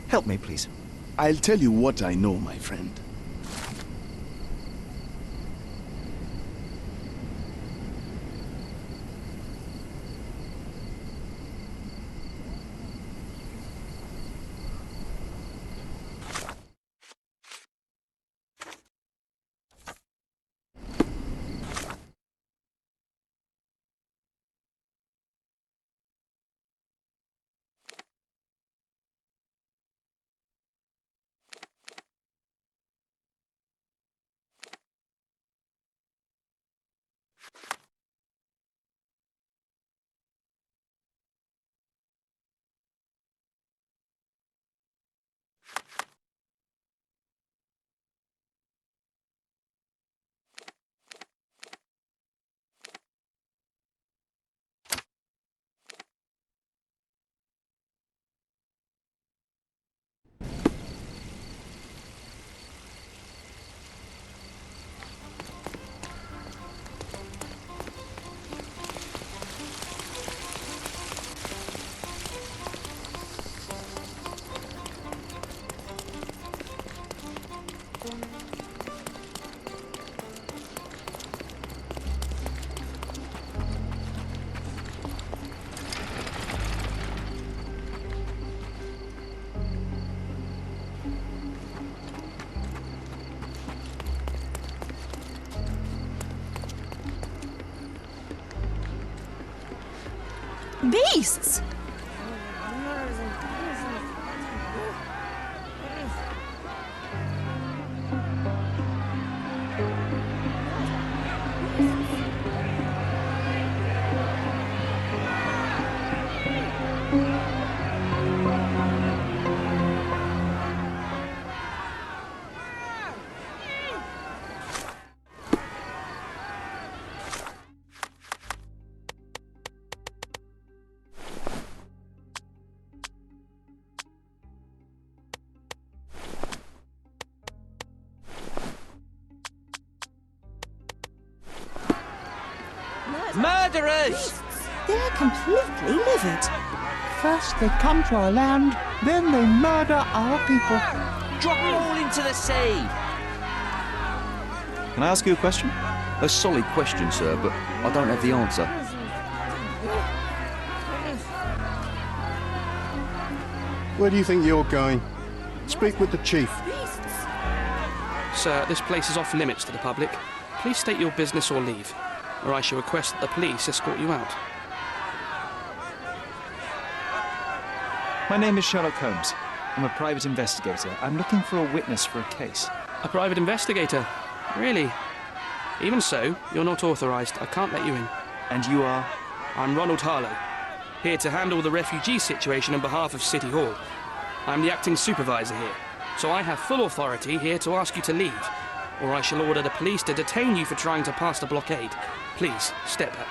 Help me, please. I'll tell you what I know, my friend. Beasts! Murderers! They're completely livid. First they come to our land, then they murder our people. Drop them all into the sea! Can I ask you a question? A solid question, sir, but I don't have the answer. Where do you think you're going? Speak with the chief. Sir, this place is off limits to the public. Please state your business or leave, or I shall request that the police escort you out. My name is Sherlock Holmes. I'm a private investigator. I'm looking for a witness for a case. A private investigator? Really? Even so, you're not authorised. I can't let you in. And you are? I'm Ronald Harlow, here to handle the refugee situation on behalf of City Hall. I'm the acting supervisor here, so I have full authority here to ask you to leave, or I shall order the police to detain you for trying to pass the blockade. Please, step back.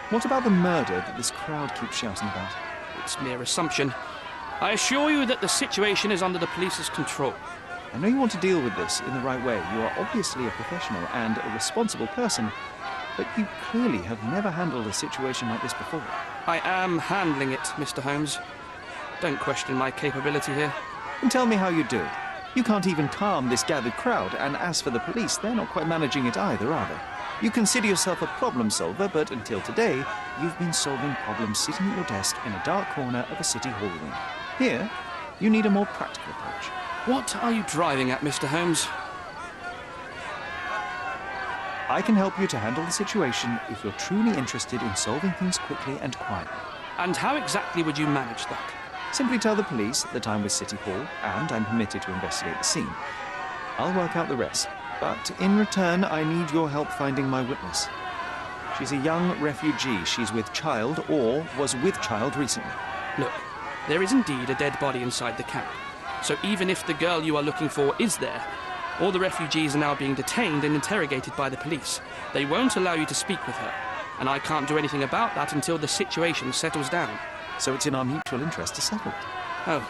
What about the murder that this crowd keeps shouting about? that's mere assumption. I assure you that the situation is under the police's control. I know you want to deal with this in the right way. You are obviously a professional and a responsible person, but you clearly have never handled a situation like this before. I am handling it, Mr. Holmes. Don't question my capability here. And tell me how you do it. You can't even calm this gathered crowd, and as for the police, they're not quite managing it either, are they? You consider yourself a problem solver, but until today, you've been solving problems sitting at your desk in a dark corner of a city hall room. Here, you need a more practical approach. What are you driving at, Mr. Holmes? I can help you to handle the situation if you're truly interested in solving things quickly and quietly. And how exactly would you manage that? Simply tell the police that I'm with City Hall and I'm permitted to investigate the scene. I'll work out the rest, but in return, I need your help finding my witness. She's a young refugee. She's with child or was with child recently. Look, there is indeed a dead body inside the camp. So even if the girl you are looking for is there, all the refugees are now being detained and interrogated by the police. They won't allow you to speak with her, and I can't do anything about that until the situation settles down. So it's in our mutual interest to settle it. Oh.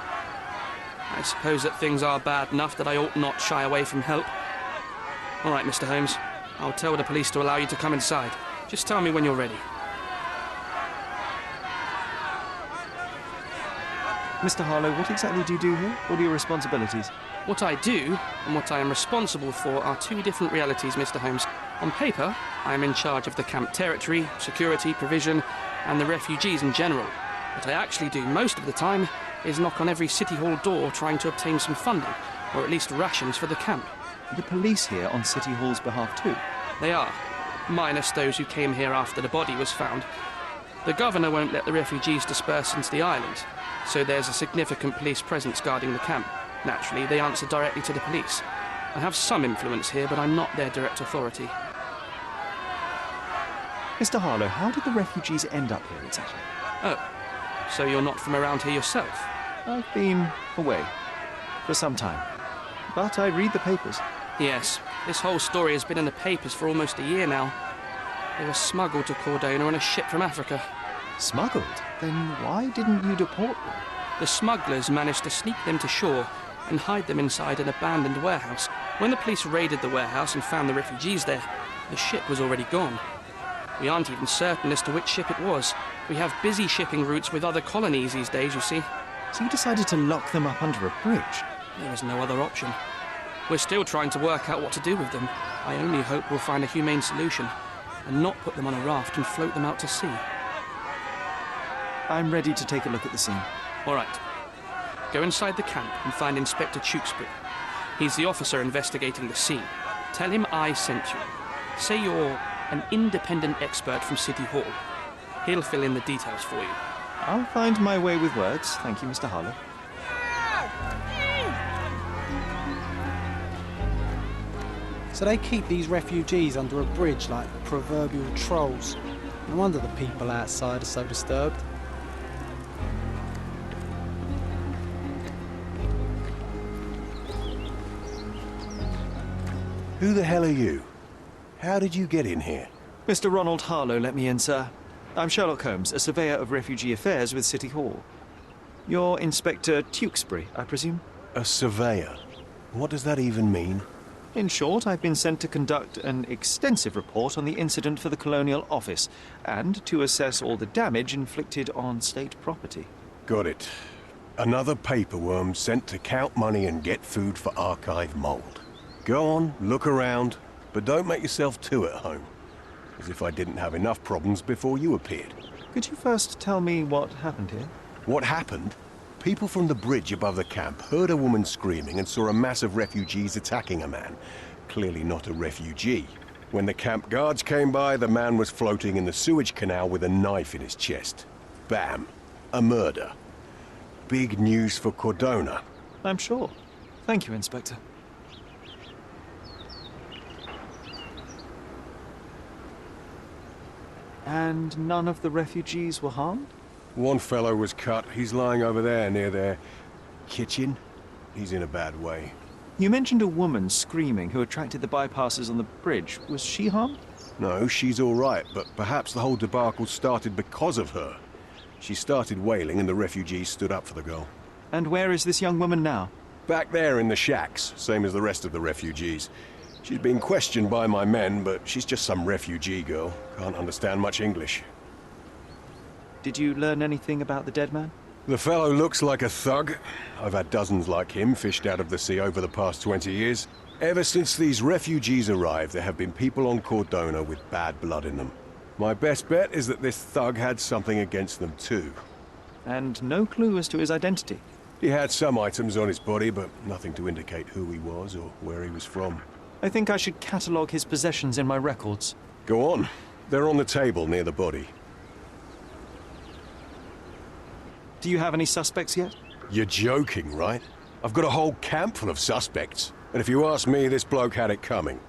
I suppose that things are bad enough that I ought not shy away from help. All right, Mr. Holmes. I'll tell the police to allow you to come inside. Just tell me when you're ready. Mr. Harlow, what exactly do you do here? What are your responsibilities? What I do and what I am responsible for are two different realities, Mr. Holmes. On paper, I am in charge of the camp territory, security, provision, and the refugees in general. What I actually do most of the time is knock on every City Hall door trying to obtain some funding, or at least rations for the camp. The police here on City Hall's behalf too? They are, minus those who came here after the body was found. The governor won't let the refugees disperse into the island, so there's a significant police presence guarding the camp. Naturally, they answer directly to the police. I have some influence here, but I'm not their direct authority. Mr. Harlow, how did the refugees end up here exactly? Oh, so you're not from around here yourself? I've been away for some time, but I read the papers. Yes, this whole story has been in the papers for almost a year now. They were smuggled to Cordona on a ship from Africa. Smuggled? Then why didn't you deport them? The smugglers managed to sneak them to shore and hide them inside an abandoned warehouse. When the police raided the warehouse and found the refugees there, the ship was already gone. We aren't even certain as to which ship it was. We have busy shipping routes with other colonies these days, you see. So you decided to lock them up under a bridge? There was no other option. We're still trying to work out what to do with them. I only hope we'll find a humane solution and not put them on a raft and float them out to sea. I'm ready to take a look at the scene. All right. Go inside the camp and find Inspector Tewkesbury. He's the officer investigating the scene. Tell him I sent you. Say you're an independent expert from City Hall. He'll fill in the details for you. I'll find my way with words. Thank you, Mr. Harlow. So they keep these refugees under a bridge like proverbial trolls. No wonder the people outside are so disturbed. Who the hell are you? How did you get in here? Mr. Ronald Harlow let me in, sir. I'm Sherlock Holmes, a surveyor of refugee affairs with City Hall. You're Inspector Tewkesbury, I presume? A surveyor? What does that even mean? In short, I've been sent to conduct an extensive report on the incident for the Colonial Office and to assess all the damage inflicted on state property. Got it. Another paperworm sent to count money and get food for archive mold. Go on, look around, but don't make yourself too at home. As if I didn't have enough problems before you appeared. Could you first tell me what happened here? What happened? People from the bridge above the camp heard a woman screaming and saw a mass of refugees attacking a man. Clearly not a refugee. When the camp guards came by, the man was floating in the sewage canal with a knife in his chest. Bam. A murder. Big news for Cordona. I'm sure. Thank you, Inspector. And none of the refugees were harmed? One fellow was cut. He's lying over there near their kitchen. He's in a bad way. You mentioned a woman screaming who attracted the bypassers on the bridge. Was she harmed? No, she's all right, but perhaps the whole debacle started because of her. She started wailing and the refugees stood up for the girl. And where is this young woman now? Back there in the shacks, same as the rest of the refugees. She's been questioned by my men, but she's just some refugee girl. Can't understand much English. Did you learn anything about the dead man? The fellow looks like a thug. I've had dozens like him fished out of the sea over the past 20 years. Ever since these refugees arrived, there have been people on Cordona with bad blood in them. My best bet is that this thug had something against them too. And no clue as to his identity? He had some items on his body, but nothing to indicate who he was or where he was from. I think I should catalogue his possessions in my records. Go on. They're on the table near the body. Do you have any suspects yet? You're joking, right? I've got a whole camp full of suspects. And if you ask me, this bloke had it coming.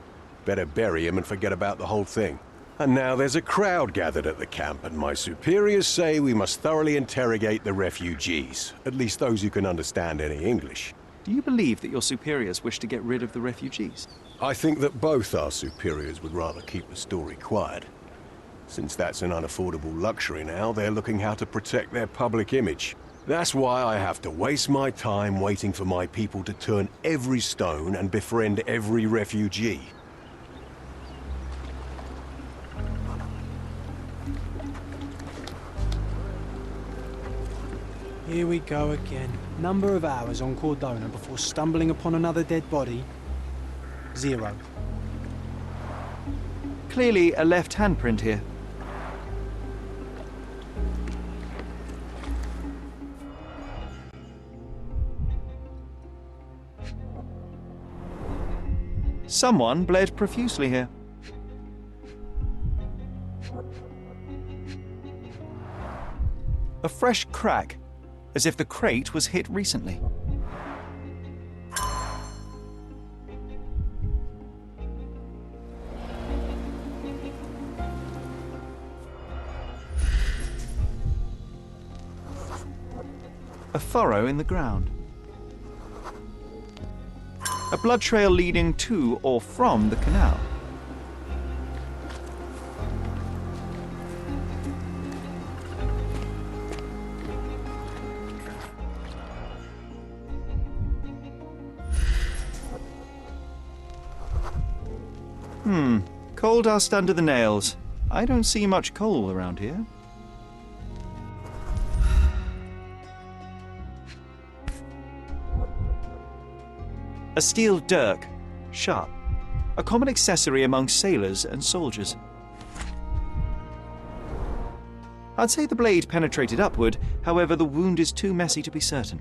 Better bury him and forget about the whole thing. And now there's a crowd gathered at the camp, and my superiors say we must thoroughly interrogate the refugees. At least those who can understand any English. Do you believe that your superiors wish to get rid of the refugees? I think that both our superiors would rather keep the story quiet. Since that's an unaffordable luxury now, they're looking how to protect their public image. That's why I have to waste my time waiting for my people to turn every stone and befriend every refugee. Here we go again. Number of hours on Cordona before stumbling upon another dead body? 0. Clearly a left handprint here. Someone bled profusely here. A fresh crack, as if the crate was hit recently. A furrow in the ground. A blood trail leading to or from the canal. Coal dust under the nails. I don't see much coal around here. A steel dirk, sharp. A common accessory among sailors and soldiers. I'd say the blade penetrated upward, however the wound is too messy to be certain.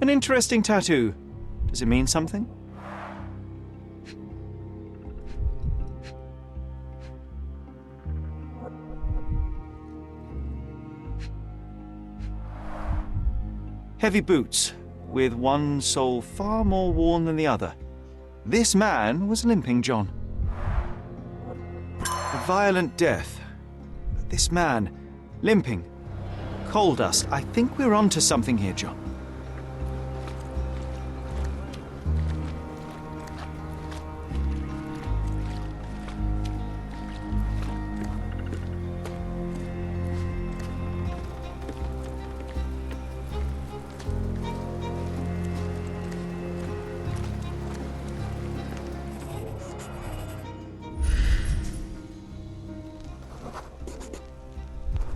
An interesting tattoo. Does it mean something? Heavy boots, with one sole far more worn than the other. This man was limping John. A violent death. But this man, limping. Coal dust. I think we're onto something here, John.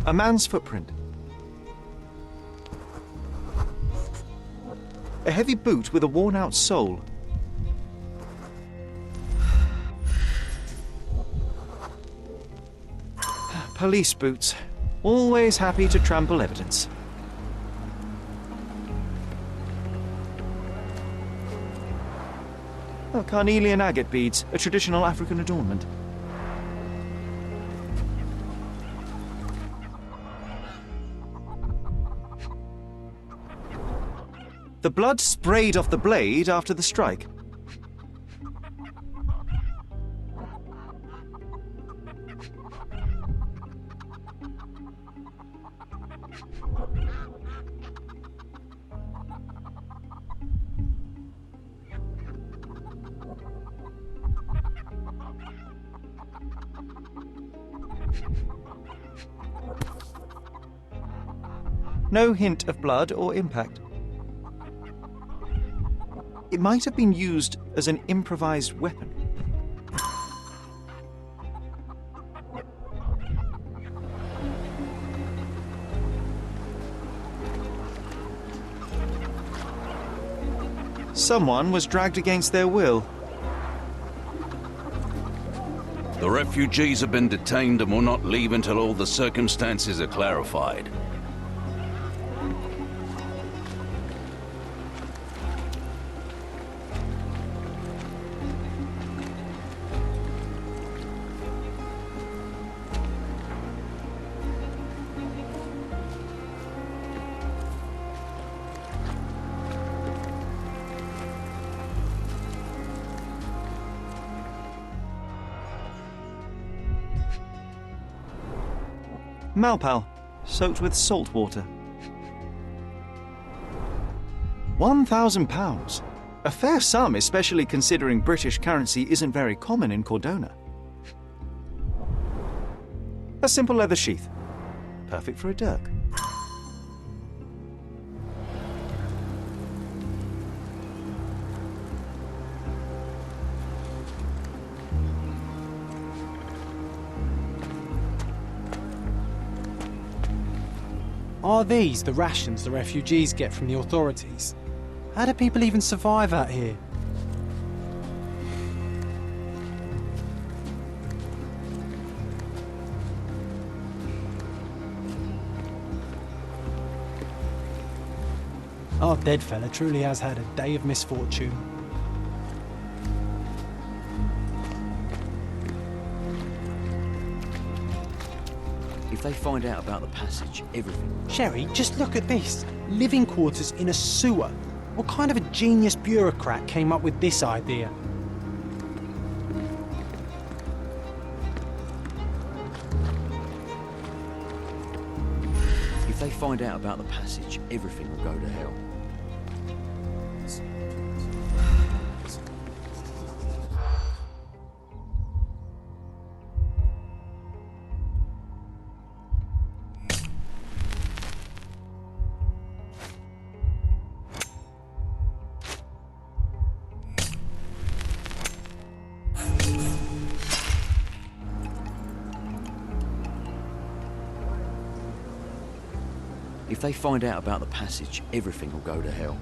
A man's footprint. A heavy boot with a worn-out sole. Police boots. Always happy to trample evidence. Oh, carnelian agate beads, a traditional African adornment. The blood sprayed off the blade after the strike. No hint of blood or impact. It might have been used as an improvised weapon. Someone was dragged against their will. The refugees have been detained and will not leave until all the circumstances are clarified. Malpal, soaked with salt water. £1,000. A fair sum, especially considering British currency isn't very common in Cordona. A simple leather sheath. Perfect for a dirk. Are these the rations the refugees get from the authorities? How do people even survive out here? Our dead fella truly has had a day of misfortune. If they find out about the passage, everything... Sherry, just look at this. Living quarters in a sewer. What kind of a genius bureaucrat came up with this idea? If they find out about the passage, everything will go to hell. If they find out about the passage, everything will go to hell.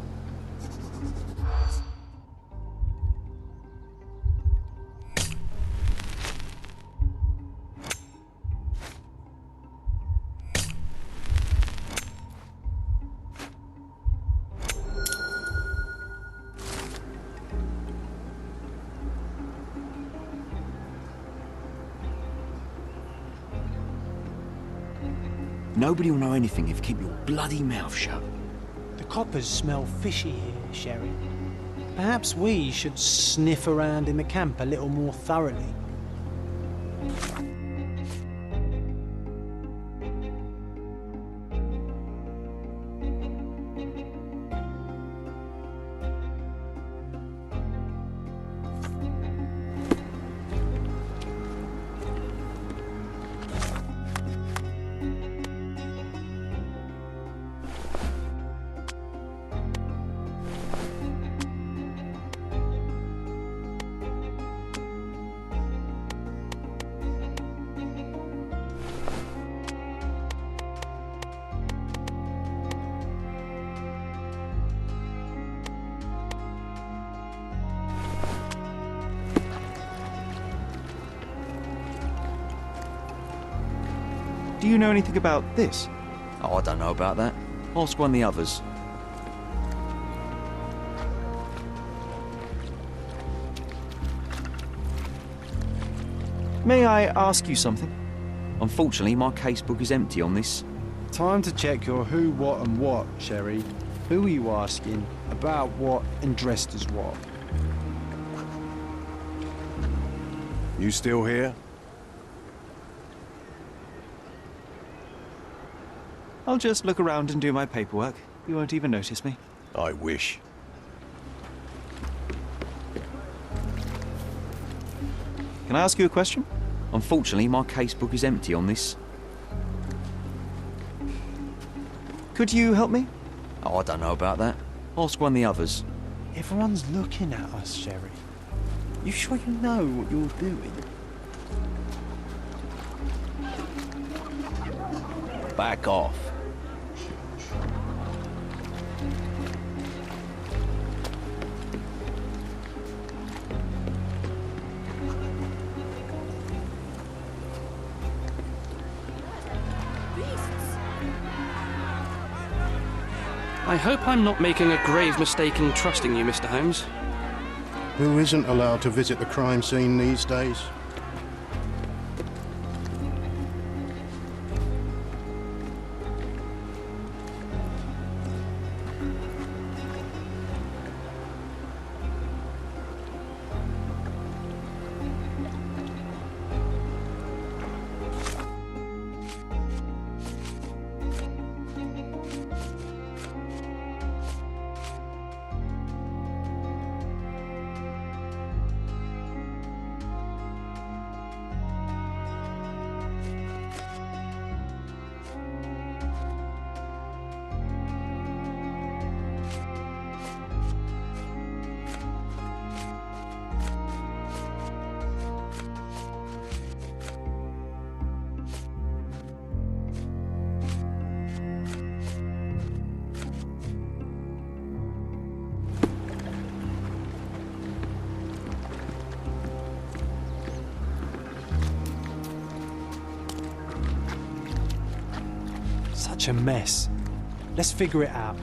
Nobody will know anything if you keep your bloody mouth shut. The coppers smell fishy here, Sherry. Perhaps we should sniff around in the camp a little more thoroughly. Do you know anything about this? Oh, I don't know about that. Ask one of the others. May I ask you something? Unfortunately, my casebook is empty on this. Time to check your who, what and what, Sherry. Who are you asking? About what and dressed as what? You still here? I'll just look around and do my paperwork. You won't even notice me. I wish. Can I ask you a question? Unfortunately, my casebook is empty on this. Could you help me? Oh, I don't know about that. Ask one of the others. Everyone's looking at us, Sherry. You sure you know what you're doing? Back off. I hope I'm not making a grave mistake in trusting you, Mr. Holmes. Who isn't allowed to visit the crime scene these days? Such a mess. Let's figure it out.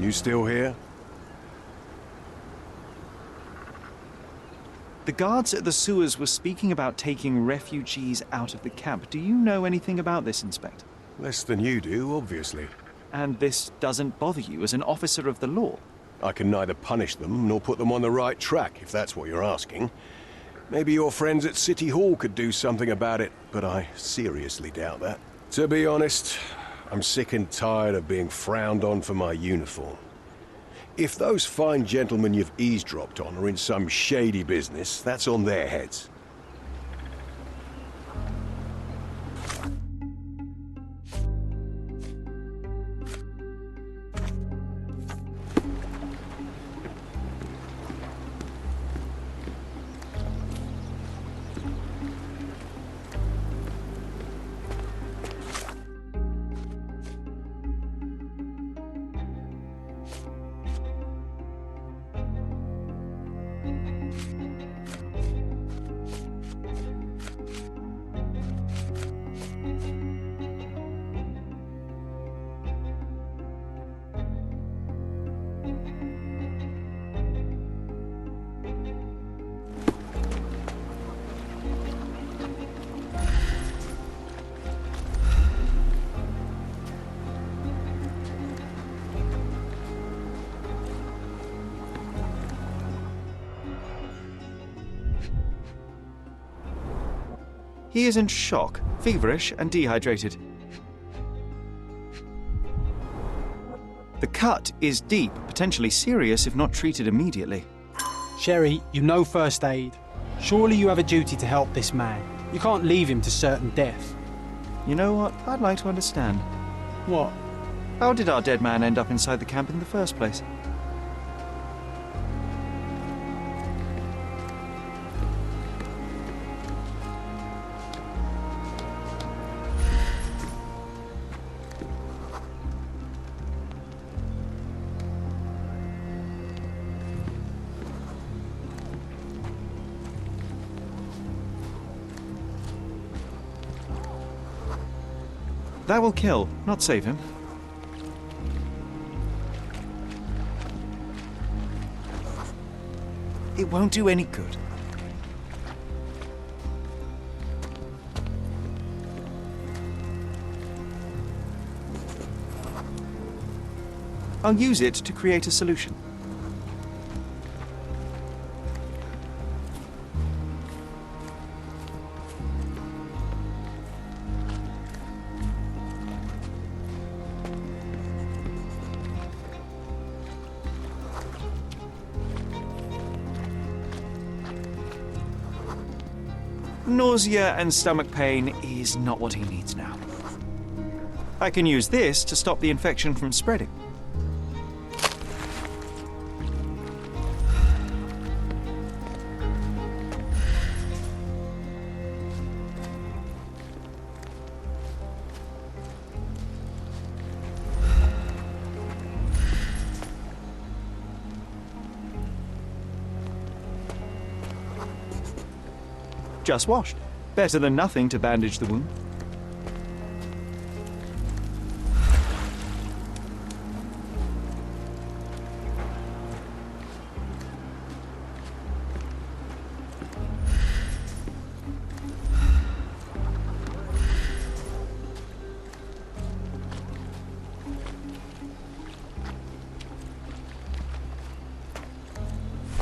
You still here? The guards at the sewers were speaking about taking refugees out of the camp. Do you know anything about this, Inspector? Less than you do, obviously. And this doesn't bother you as an officer of the law? I can neither punish them nor put them on the right track, if that's what you're asking. Maybe your friends at City Hall could do something about it, but I seriously doubt that. To be honest, I'm sick and tired of being frowned on for my uniform. If those fine gentlemen you've eavesdropped on are in some shady business, that's on their heads. He is in shock, feverish, and dehydrated. The cut is deep, potentially serious if not treated immediately. Sherry, you know first aid. Surely you have a duty to help this man. You can't leave him to certain death. You know what? I'd like to understand. What? How did our dead man end up inside the camp in the first place? That will kill, not save him. It won't do any good. I'll use it to create a solution. Nausea and stomach pain is not what he needs now. I can use this to stop the infection from spreading. Just washed. Better than nothing to bandage the wound.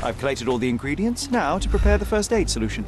I've collated all the ingredients, now to prepare the first aid solution.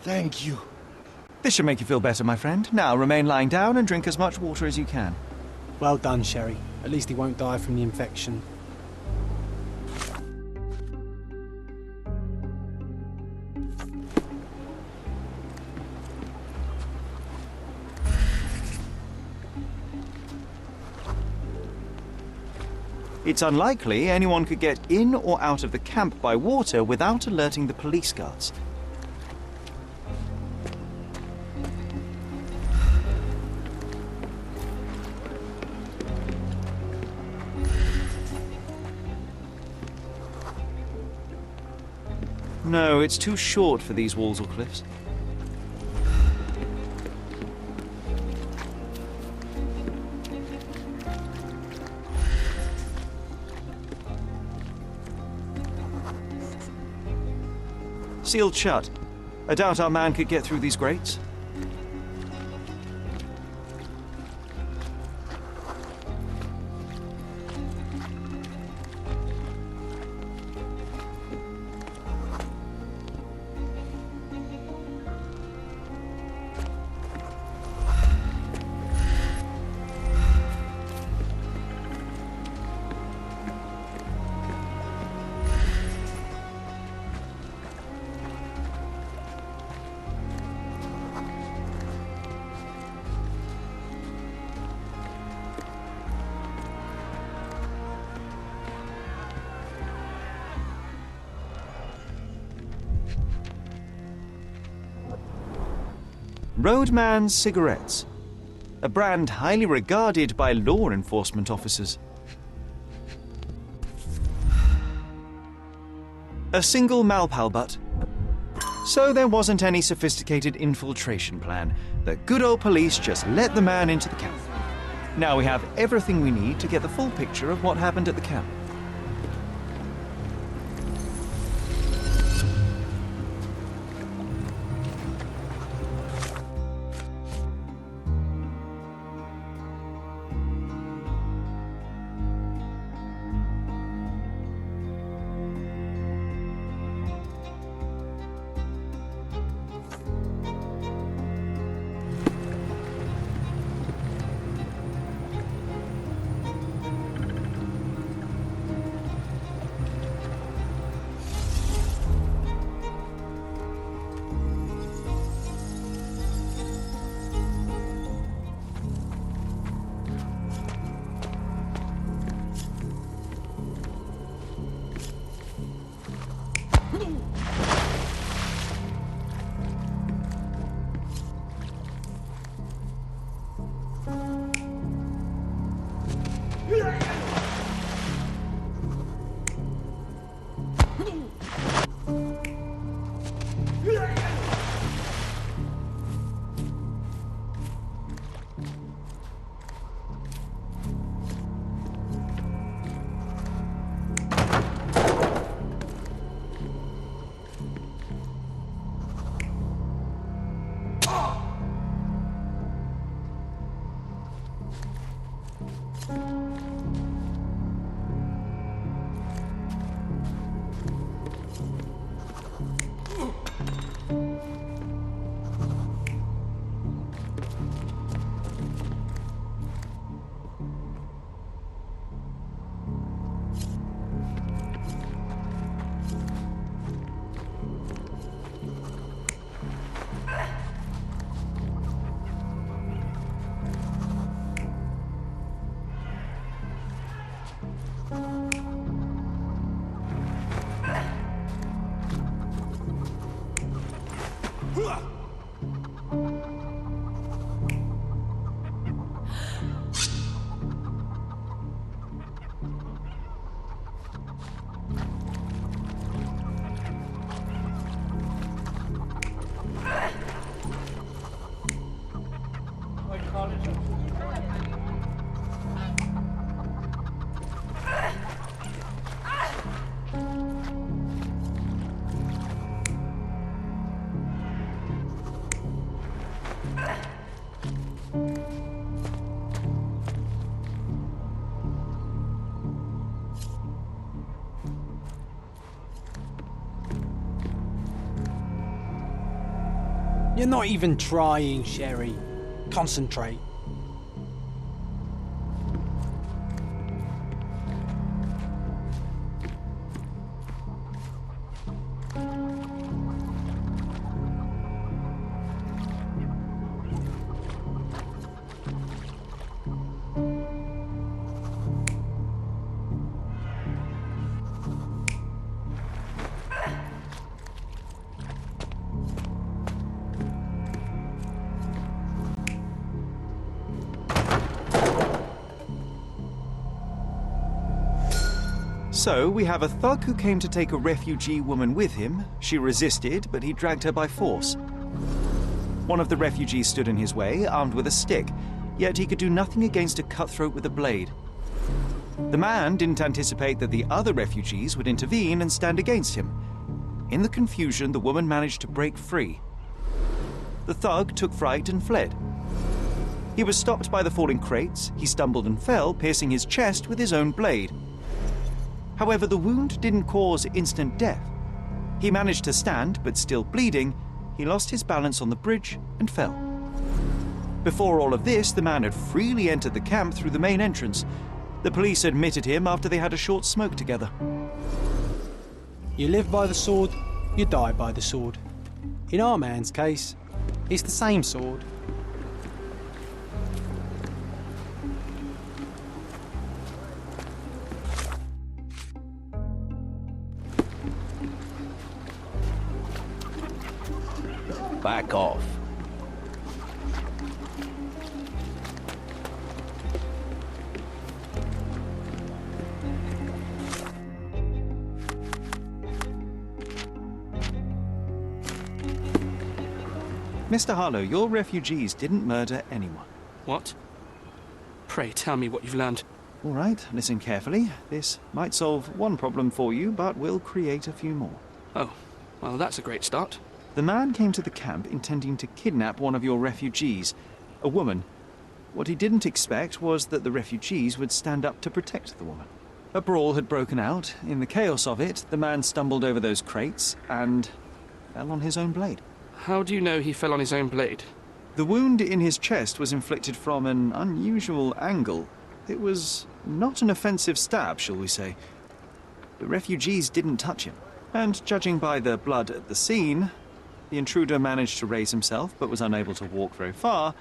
Thank you. This should make you feel better, my friend. Now remain lying down and drink as much water as you can. Well done, Sherry. At least he won't die from the infection. It's unlikely anyone could get in or out of the camp by water without alerting the police guards. No, it's too short for these walls or cliffs. Sealed shut. I doubt our man could get through these grates. Roadman's Cigarettes, a brand highly regarded by law enforcement officers. A single Malpal butt, So there wasn't any sophisticated infiltration plan. The good old police just let the man into the camp. Now we have everything we need to get the full picture of what happened at the camp. You're not even trying, Sherry. Concentrate. So, we have a thug who came to take a refugee woman with him. She resisted, but he dragged her by force. One of the refugees stood in his way, armed with a stick, yet he could do nothing against a cutthroat with a blade. The man didn't anticipate that the other refugees would intervene and stand against him. In the confusion, the woman managed to break free. The thug took fright and fled. He was stopped by the falling crates. He stumbled and fell, piercing his chest with his own blade. However, the wound didn't cause instant death. He managed to stand, but still bleeding, he lost his balance on the bridge and fell. Before all of this, the man had freely entered the camp through the main entrance. The police admitted him after they had a short smoke together. You live by the sword, you die by the sword. In our man's case, it's the same sword. Back off. Mr. Harlow, your refugees didn't murder anyone. What? Pray tell me what you've learned. All right, listen carefully. This might solve one problem for you, but will create a few more. Oh, well, that's a great start. The man came to the camp intending to kidnap one of your refugees, a woman. What he didn't expect was that the refugees would stand up to protect the woman. A brawl had broken out. In the chaos of it, the man stumbled over those crates and fell on his own blade. How do you know he fell on his own blade? The wound in his chest was inflicted from an unusual angle. It was not an offensive stab, shall we say. The refugees didn't touch him, and judging by the blood at the scene, the intruder managed to raise himself but was unable to walk very far.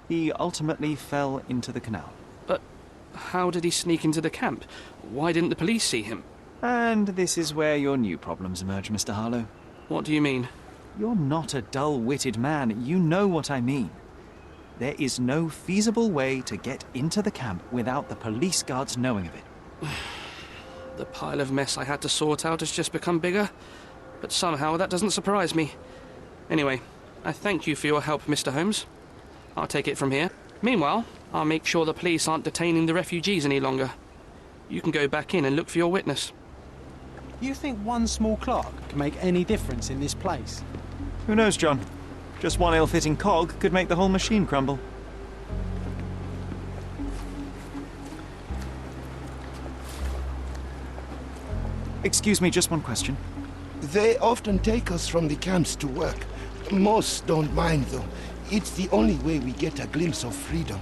He ultimately fell into the canal. But how did he sneak into the camp? Why didn't the police see him? And this is where your new problems emerge, Mr. Harlow. What do you mean? You're not a dull-witted man. You know what I mean. There is no feasible way to get into the camp without the police guards knowing of it. The pile of mess I had to sort out has just become bigger, but somehow that doesn't surprise me. Anyway, I thank you for your help, Mr. Holmes. I'll take it from here. Meanwhile, I'll make sure the police aren't detaining the refugees any longer. You can go back in and look for your witness. You think one small clock can make any difference in this place? Who knows, John? Just one ill-fitting cog could make the whole machine crumble. Excuse me, just one question. They often take us from the camps to work. Most don't mind, though. It's the only way we get a glimpse of freedom.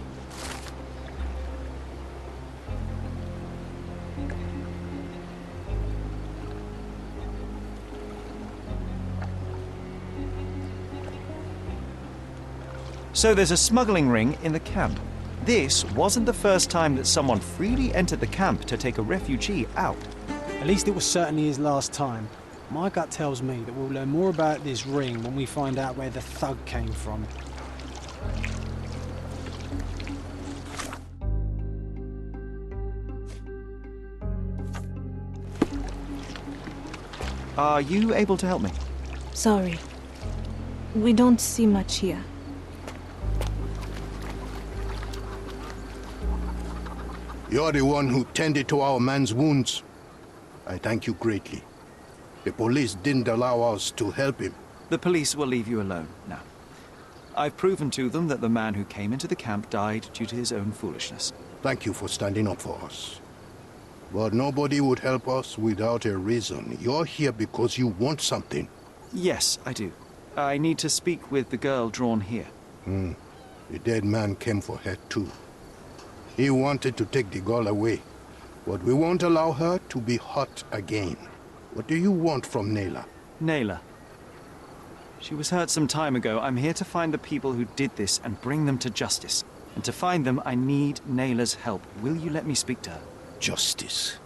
So there's a smuggling ring in the camp. This wasn't the first time that someone freely entered the camp to take a refugee out. At least it was certainly his last time. My gut tells me that we'll learn more about this ring when we find out where the thug came from. Are you able to help me? Sorry. We don't see much here. You're the one who tended to our man's wounds. I thank you greatly. The police didn't allow us to help him. The police will leave you alone now. I've proven to them that the man who came into the camp died due to his own foolishness. Thank you for standing up for us. But nobody would help us without a reason. You're here because you want something. Yes, I do. I need to speak with the girl drawn here. The dead man came for her too. He wanted to take the girl away, but we won't allow her to be hurt again. What do you want from Nayla? Nayla. She was hurt some time ago. I'm here to find the people who did this and bring them to justice. And to find them, I need Nayla's help. Will you let me speak to her? Justice.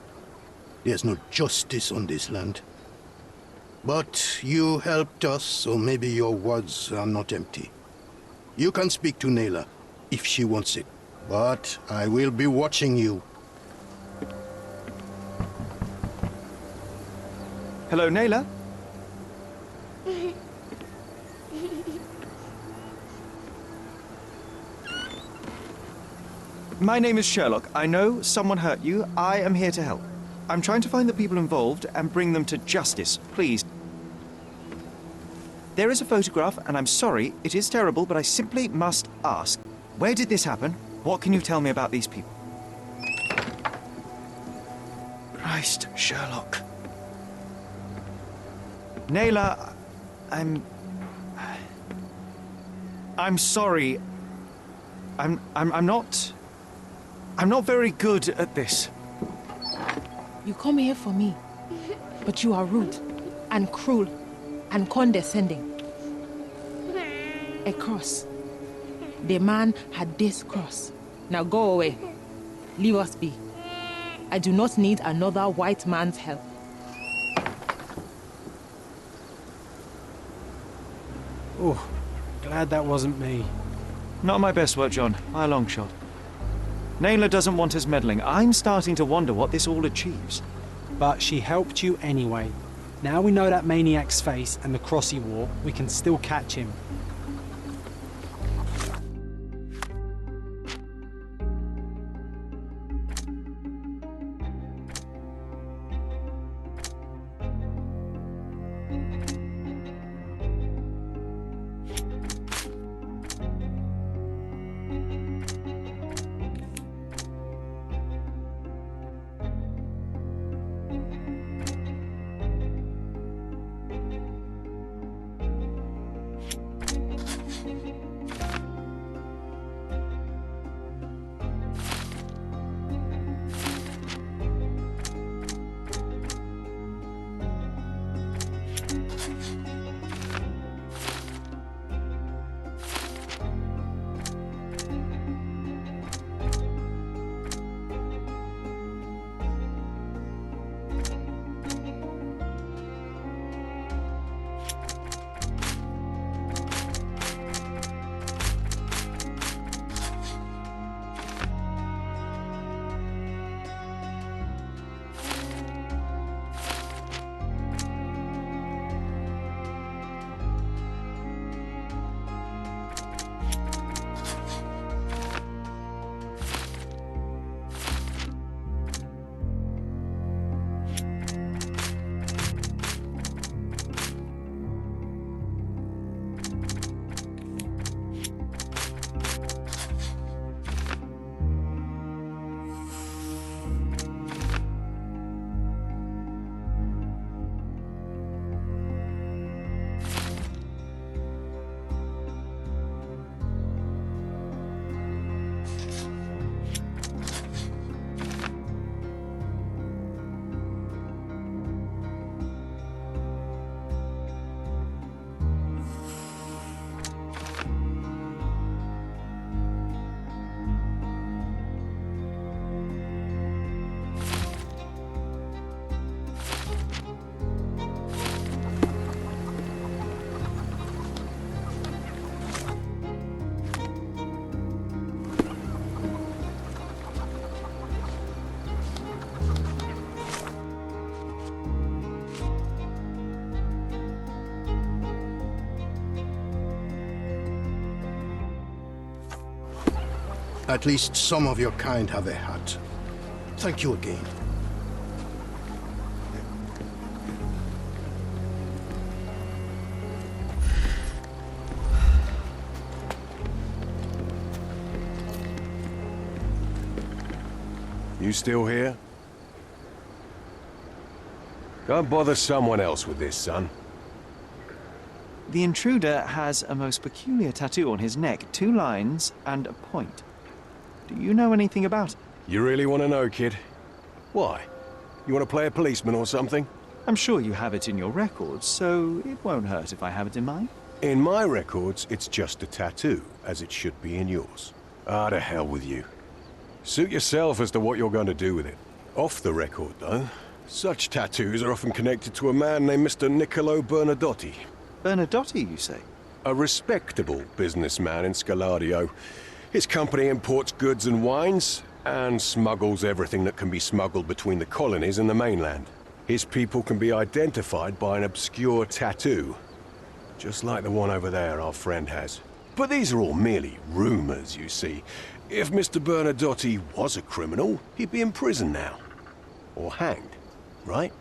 There's no justice on this land. But you helped us, so maybe your words are not empty. You can speak to Nayla, if she wants it. But I will be watching you. Hello, Nayla? My name is Sherlock. I know someone hurt you. I am here to help. I'm trying to find the people involved and bring them to justice. Please. There is a photograph, and I'm sorry, it is terrible, but I simply must ask. Where did this happen? What can you tell me about these people? Christ, Sherlock. Nayla, I'm sorry. I'm not very good at this. You come here for me, but you are rude and cruel and condescending. A cross. The man had this cross. Now go away. Leave us be. I do not need another white man's help. Oh, glad that wasn't me. Not my best work, John, by a long shot. Nayla doesn't want us meddling. I'm starting to wonder what this all achieves. But she helped you anyway. Now we know that maniac's face and the cross he wore, we can still catch him. At least some of your kind have a hat. Thank you again. You still here? Go and bother someone else with this, son. The intruder has a most peculiar tattoo on his neck, 2 lines and a point. Do you know anything about it? You really want to know, kid? Why? You want to play a policeman or something? I'm sure you have it in your records, so it won't hurt if I have it in mine. In my records, it's just a tattoo, as it should be in yours. Ah, to hell with you. Suit yourself as to what you're going to do with it. Off the record, though, such tattoos are often connected to a man named Mr. Niccolo Bernadotti. Bernadotti, you say? A respectable businessman in Scalario. His company imports goods and wines, and smuggles everything that can be smuggled between the colonies and the mainland. His people can be identified by an obscure tattoo, just like the one over there our friend has. But these are all merely rumors, you see. If Mr. Bernadotti was a criminal, he'd be in prison now. Or hanged, right?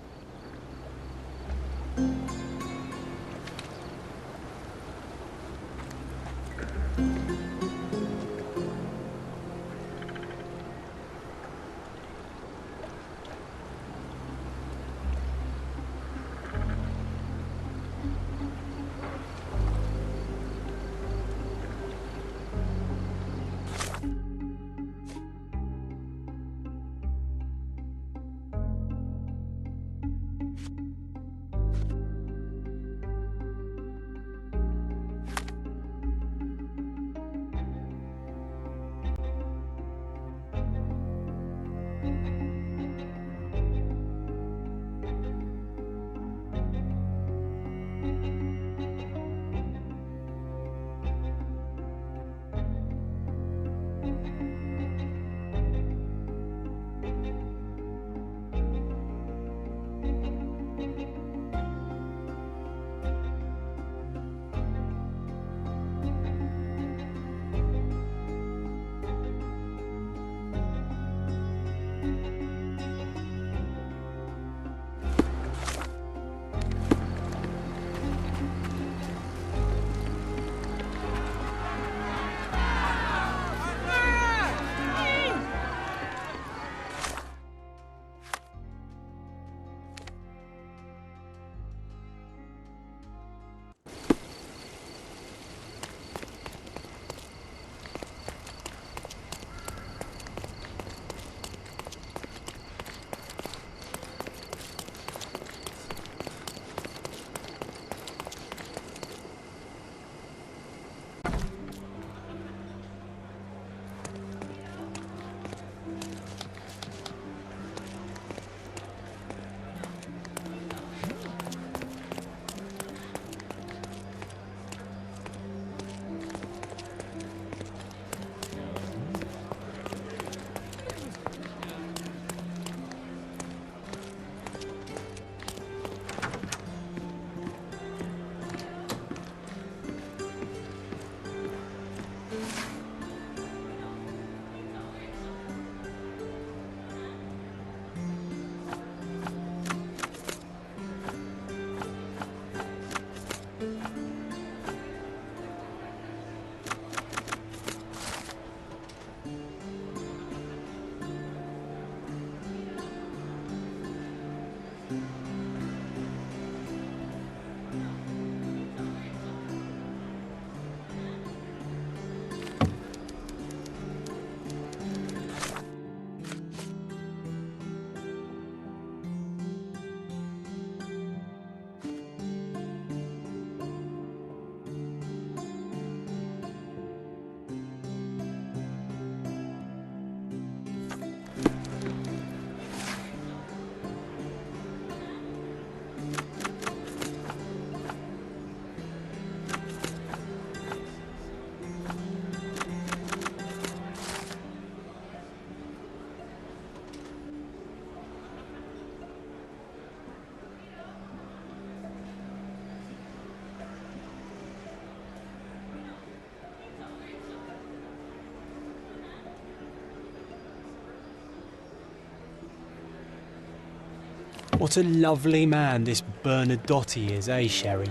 What a lovely man this Bernadotte is, eh, Sherry?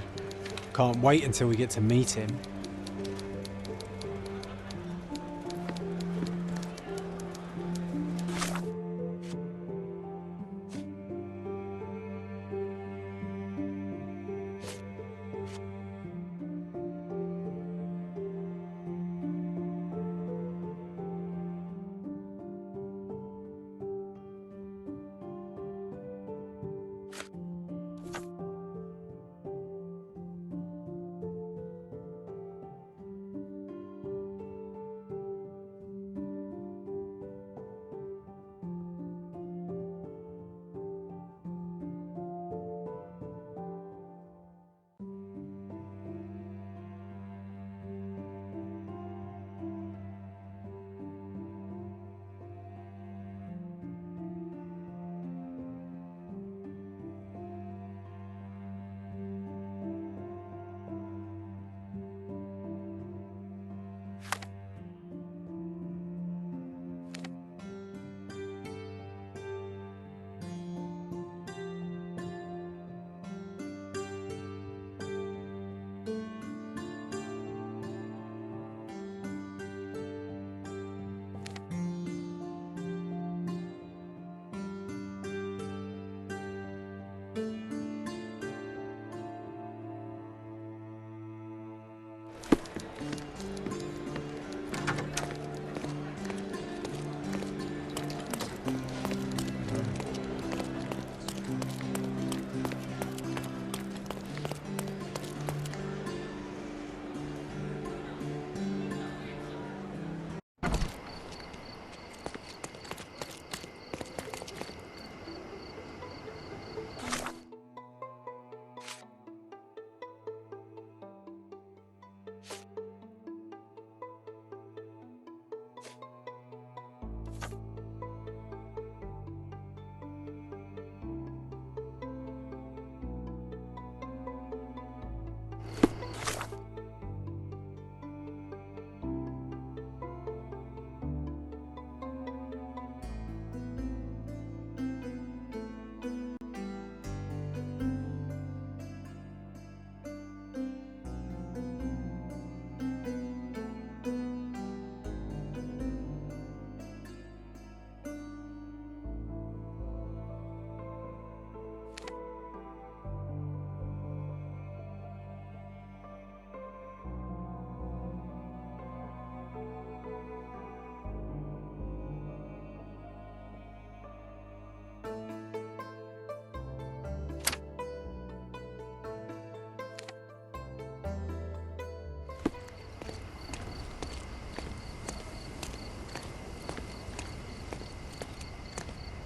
Can't wait until we get to meet him.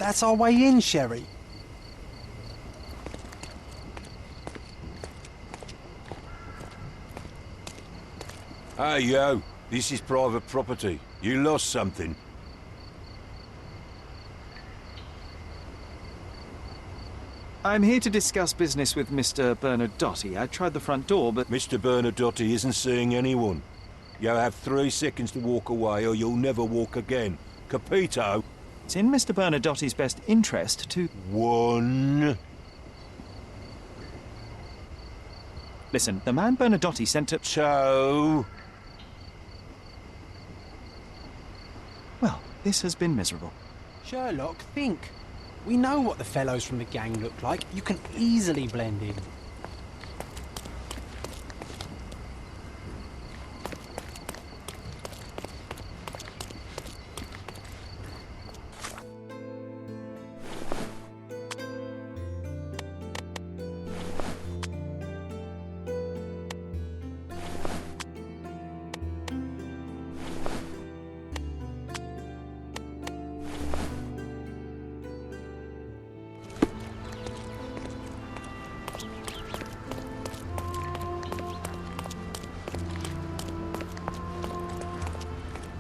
That's our way in, Sherry. Hey, yo. This is private property. You lost something. I'm here to discuss business with Mr. Bernadotte. I tried the front door, but... Mr. Bernadotte isn't seeing anyone. You'll have 3 seconds to walk away or you'll never walk again. Capito? It's in Mr. Bernadotte's best interest to... 1. Listen, the man Bernadotte sent to... 2. Well, this has been miserable. Sherlock, think. We know what the fellows from the gang look like. You can easily blend in.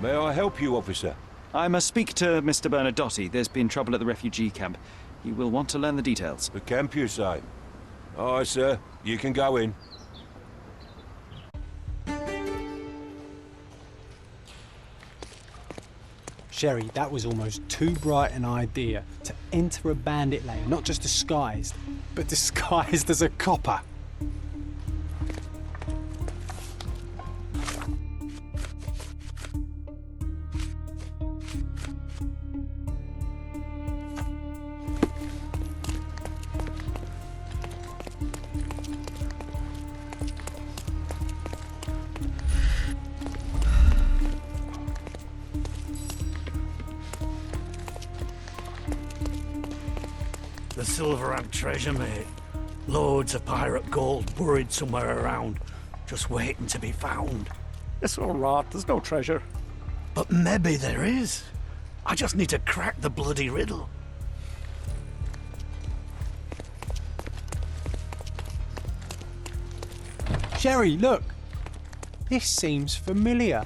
May I help you, officer? I must speak to Mr. Bernadotte. There's been trouble at the refugee camp. He will want to learn the details. The camp, you say? Aye, sir. You can go in. Sherry, that was almost too bright an idea to enter a bandit lair, not just disguised, but disguised as a copper. The Silverhand treasure, mate. Loads of pirate gold buried somewhere around, just waiting to be found. It's all right, there's no treasure. But maybe there is. I just need to crack the bloody riddle. Sherry, look! This seems familiar.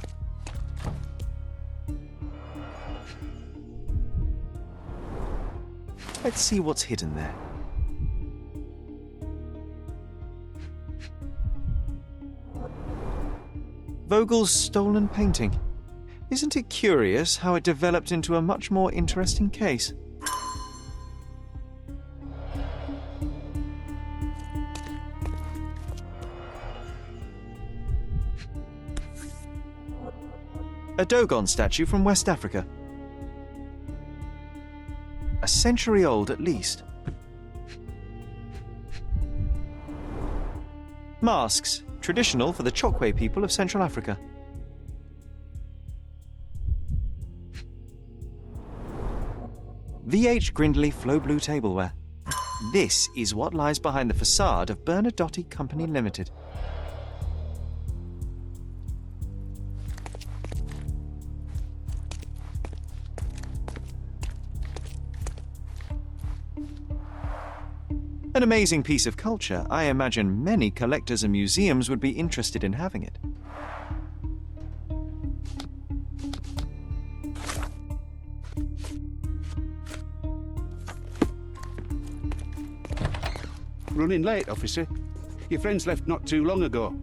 Let's see what's hidden there. Vogel's stolen painting. Isn't it curious how it developed into a much more interesting case? A Dogon statue from West Africa. A century old at least. Masks, traditional for the Chokwe people of Central Africa. VH Grindley Flow Blue tableware. This is what lies behind the facade of Bernadotte Company Limited. An amazing piece of culture. I imagine many collectors and museums would be interested in having it. Running late, officer. Your friends left not too long ago.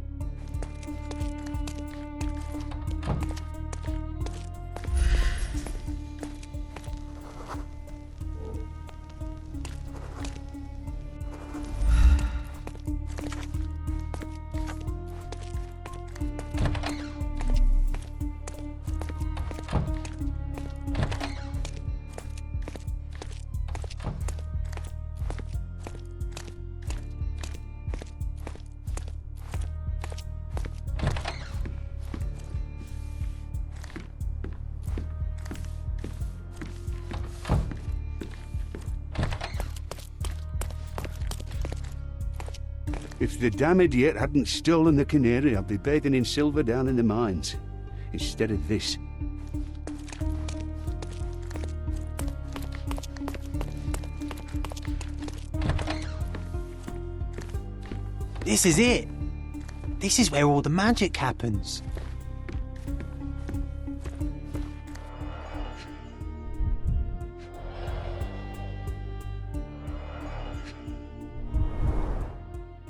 If the damn idiot hadn't stolen the canary, I'd be bathing in silver down in the mines. Instead of this. This is it! This is where all the magic happens.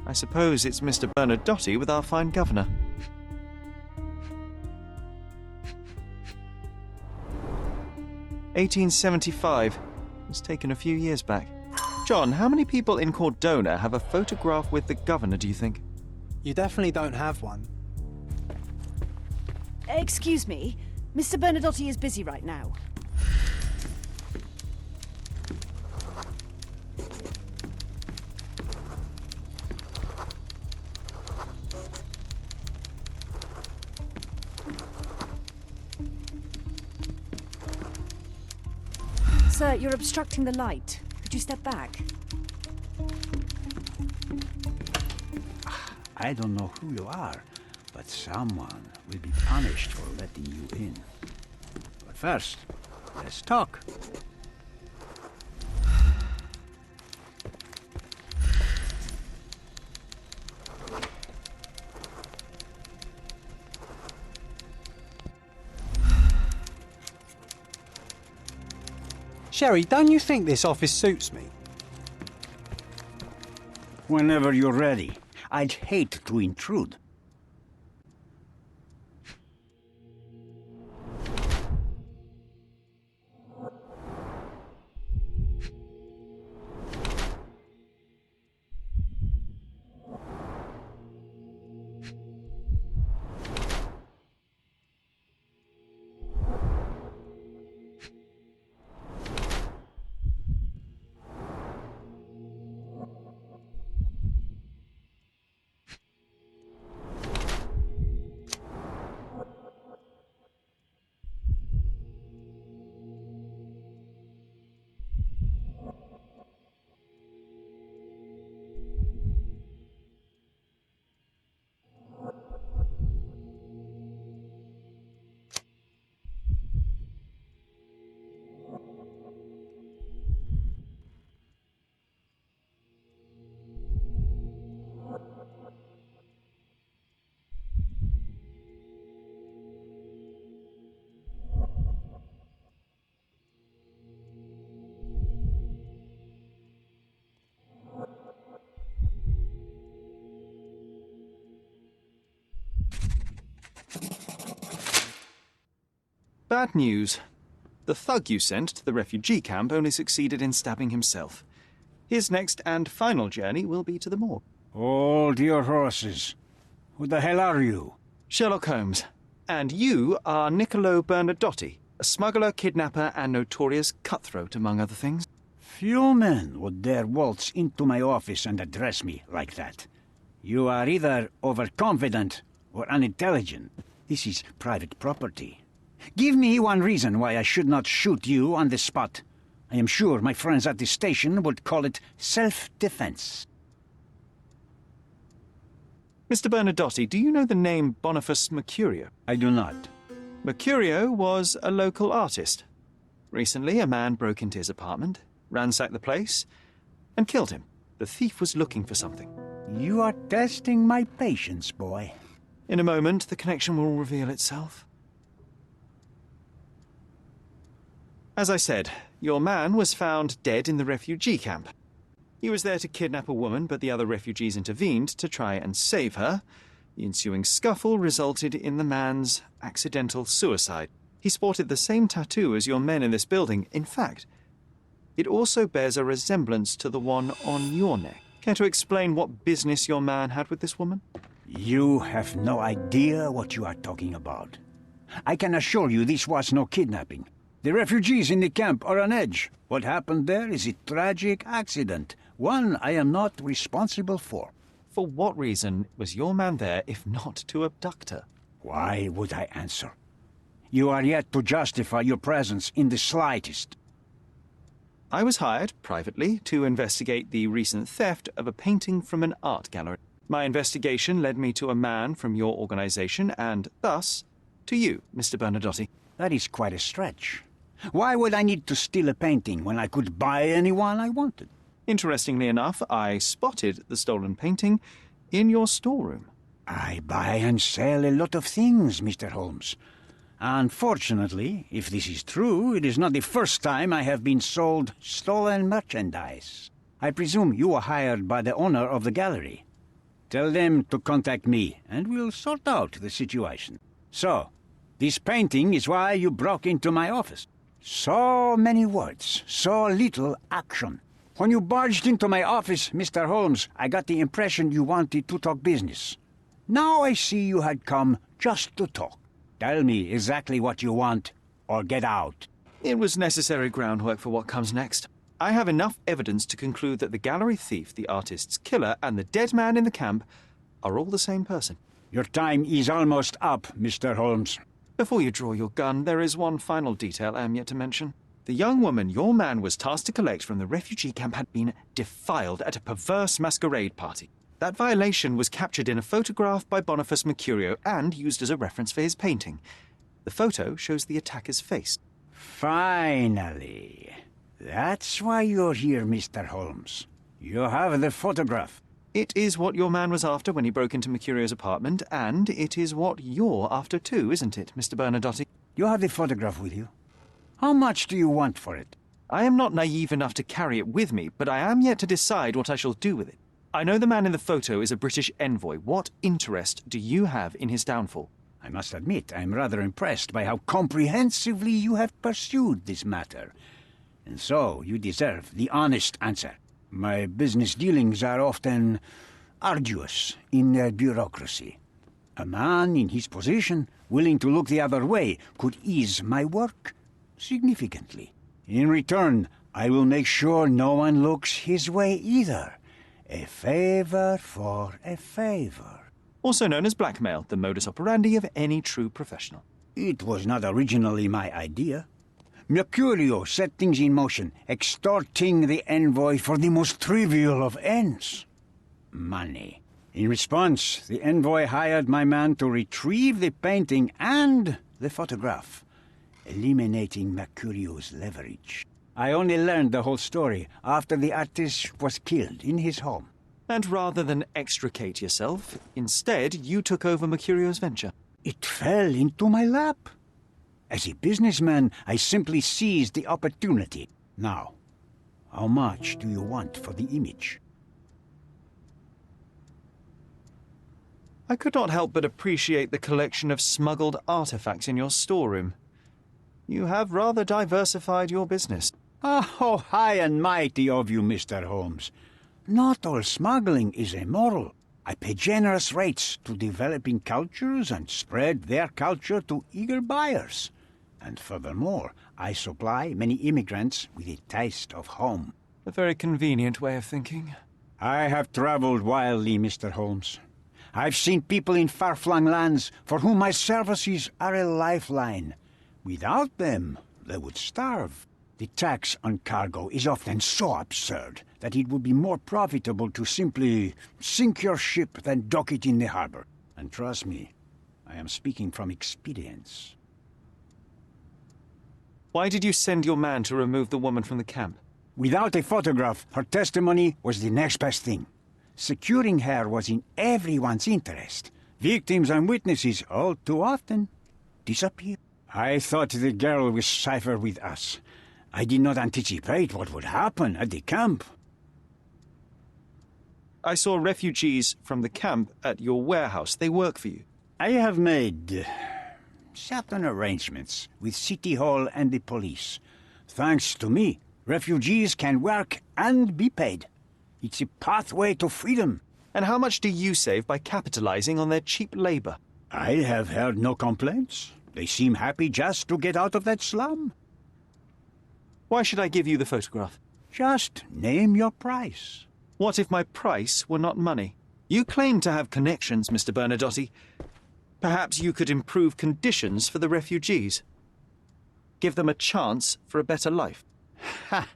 I suppose it's Mr. Bernadotte with our fine governor. (1875) was taken a few years back. John, how many people in Cordona have a photograph with the governor, do you think? You definitely don't have one. Excuse me, Mr. Bernadotte is busy right now. Sir, you're obstructing the light. Could you step back? I don't know who you are, but someone will be punished for letting you in. But first, let's talk. Sherry, don't you think this office suits me? Whenever you're ready. I'd hate to intrude. Bad news. The thug you sent to the refugee camp only succeeded in stabbing himself. His next and final journey will be to the morgue. Hold your horses. Who the hell are you? Sherlock Holmes. And you are Niccolo Bernadotti, a smuggler, kidnapper, and notorious cutthroat, among other things. Few men would dare waltz into my office and address me like that. You are either overconfident or unintelligent. This is private property. Give me one reason why I should not shoot you on the spot. I am sure my friends at the station would call it self-defense. Mr. Bernadotti, do you know the name Boniface Mercurio? I do not. Mercurio was a local artist. Recently, a man broke into his apartment, ransacked the place, and killed him. The thief was looking for something. You are testing my patience, boy. In a moment, the connection will reveal itself. As I said, your man was found dead in the refugee camp. He was there to kidnap a woman, but the other refugees intervened to try and save her. The ensuing scuffle resulted in the man's accidental suicide. He sported the same tattoo as your men in this building. In fact, it also bears a resemblance to the one on your neck. Care to explain what business your man had with this woman? You have no idea what you are talking about. I can assure you this was no kidnapping. The refugees in the camp are on edge. What happened there is a tragic accident, one I am not responsible for. For what reason was your man there if not to abduct her? Why would I answer? You are yet to justify your presence in the slightest. I was hired, privately, to investigate the recent theft of a painting from an art gallery. My investigation led me to a man from your organization, and thus, to you, Mr. Bernadotti. That is quite a stretch. Why would I need to steal a painting when I could buy anyone I wanted? Interestingly enough, I spotted the stolen painting in your storeroom. I buy and sell a lot of things, Mr. Holmes. Unfortunately, if this is true, it is not the first time I have been sold stolen merchandise. I presume you were hired by the owner of the gallery. Tell them to contact me, and we'll sort out the situation. So, this painting is why you broke into my office. So many words, so little action. When you barged into my office, Mr. Holmes, I got the impression you wanted to talk business. Now I see you had come just to talk. Tell me exactly what you want, or get out. It was necessary groundwork for what comes next. I have enough evidence to conclude that the gallery thief, the artist's killer, and the dead man in the camp are all the same person. Your time is almost up, Mr. Holmes. Before you draw your gun, there is one final detail I am yet to mention. The young woman your man was tasked to collect from the refugee camp had been defiled at a perverse masquerade party. That violation was captured in a photograph by Boniface Mercurio and used as a reference for his painting. The photo shows the attacker's face. Finally. That's why you're here, Mr. Holmes. You have the photograph. It is what your man was after when he broke into Mercurio's apartment, and it is what you're after too, isn't it, Mr. Bernadotti? You have the photograph with you. How much do you want for it? I am not naive enough to carry it with me, but I am yet to decide what I shall do with it. I know the man in the photo is a British envoy. What interest do you have in his downfall? I must admit, I am rather impressed by how comprehensively you have pursued this matter. And so, you deserve the honest answer. My business dealings are often arduous in their bureaucracy. A man in his position, willing to look the other way, could ease my work significantly. In return, I will make sure no one looks his way either. A favor for a favor. Also known as blackmail, the modus operandi of any true professional. It was not originally my idea. Mercurio set things in motion, extorting the envoy for the most trivial of ends. Money. In response, the envoy hired my man to retrieve the painting and the photograph, eliminating Mercurio's leverage. I only learned the whole story after the artist was killed in his home. And rather than extricate yourself, instead you took over Mercurio's venture. It fell into my lap. As a businessman, I simply seized the opportunity. Now, how much do you want for the image? I could not help but appreciate the collection of smuggled artifacts in your storeroom. You have rather diversified your business. Oh, high and mighty of you, Mr. Holmes. Not all smuggling is immoral. I pay generous rates to developing cultures and spread their culture to eager buyers. And furthermore, I supply many immigrants with a taste of home. A very convenient way of thinking. I have traveled wildly, Mr. Holmes. I've seen people in far-flung lands for whom my services are a lifeline. Without them, they would starve. The tax on cargo is often so absurd that it would be more profitable to simply sink your ship than dock it in the harbor. And trust me, I am speaking from experience. Why did you send your man to remove the woman from the camp? Without a photograph, her testimony was the next best thing. Securing her was in everyone's interest. Victims and witnesses all too often disappear. I thought the girl was safer with us. I did not anticipate what would happen at the camp. I saw refugees from the camp at your warehouse. They work for you. I have made certain arrangements with City Hall and the police. Thanks to me, refugees can work and be paid. It's a pathway to freedom. And how much do you save by capitalizing on their cheap labor? I have heard no complaints. They seem happy just to get out of that slum. Why should I give you the photograph? Just name your price. What if my price were not money? You claim to have connections, Mr. Bernadotte. Perhaps you could improve conditions for the refugees. Give them a chance for a better life. Ha!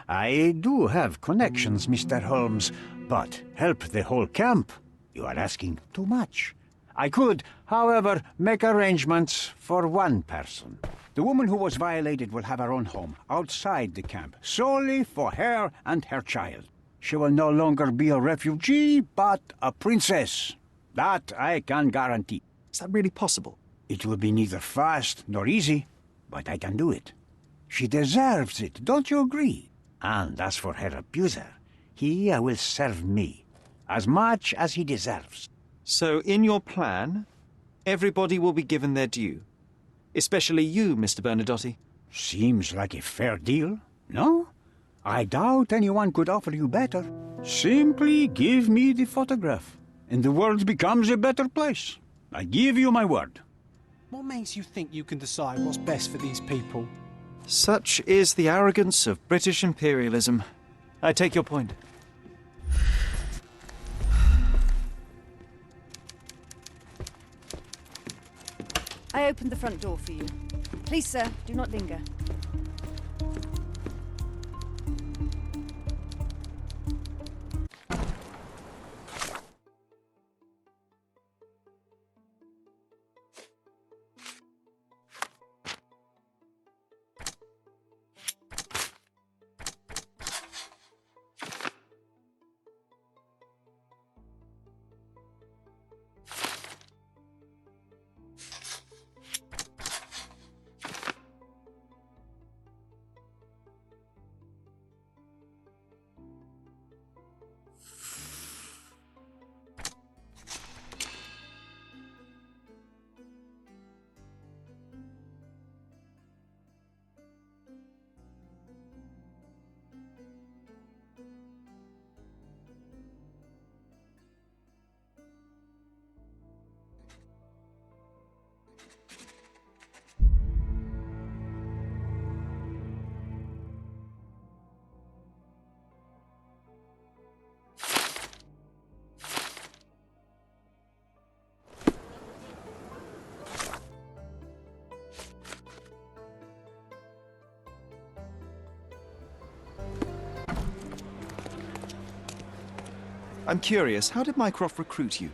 I do have connections, Mr. Holmes, but help the whole camp? You are asking too much. I could, however, make arrangements for one person. The woman who was violated will have her own home outside the camp, solely for her and her child. She will no longer be a refugee, but a princess. That I can guarantee. Is that really possible? It will be neither fast nor easy, but I can do it. She deserves it, don't you agree? And as for her abuser, he will serve me, as much as he deserves. So, in your plan, everybody will be given their due. Especially you, Mr. Bernadotte. Seems like a fair deal, no? I doubt anyone could offer you better. Simply give me the photograph, and the world becomes a better place. I give you my word. What makes you think you can decide what's best for these people? Such is the arrogance of British imperialism. I take your point. I opened the front door for you. Please, sir, do not linger. I'm curious, how did Mycroft recruit you?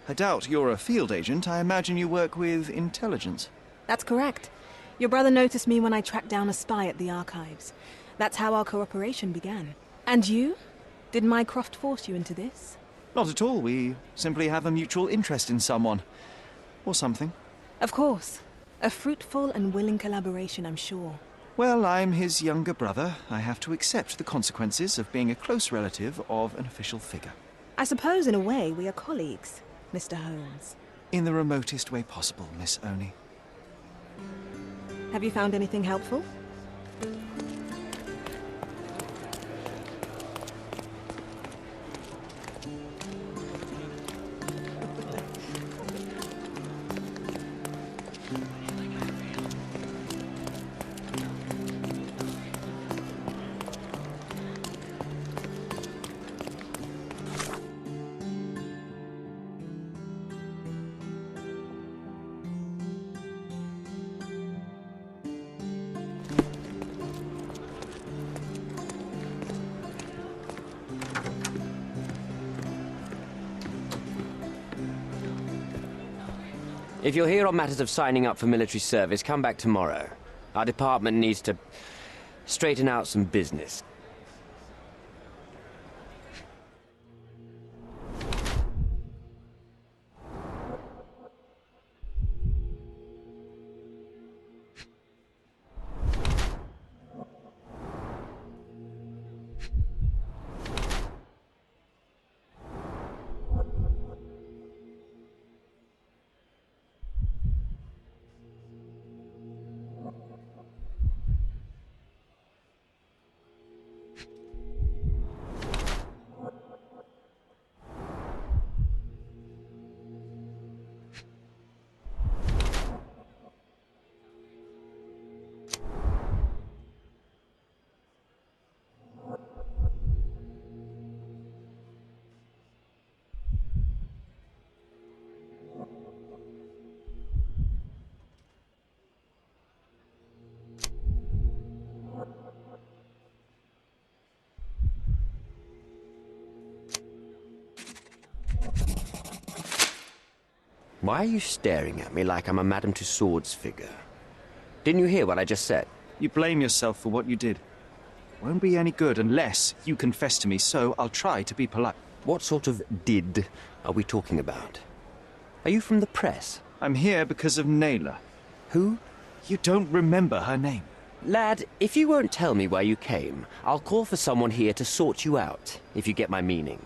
I doubt you're a field agent. I imagine you work with intelligence. That's correct. Your brother noticed me when I tracked down a spy at the archives. That's how our cooperation began. And you? Did Mycroft force you into this? Not at all. We simply have a mutual interest in someone. Or something. Of course. A fruitful and willing collaboration, I'm sure. Well, I'm his younger brother. I have to accept the consequences of being a close relative of an official figure. I suppose, in a way, we are colleagues, Mr. Holmes. In the remotest way possible, Miss Oni. Have you found anything helpful? If you're here on matters of signing up for military service, come back tomorrow. Our department needs to straighten out some business. Why are you staring at me like I'm a Madame Tussauds figure? Didn't you hear what I just said? You blame yourself for what you did. Won't be any good unless you confess to me, so I'll try to be polite. What sort of did are we talking about? Are you from the press? I'm here because of Naylor. Who? You don't remember her name. Lad, if you won't tell me where you came, I'll call for someone here to sort you out, if you get my meaning.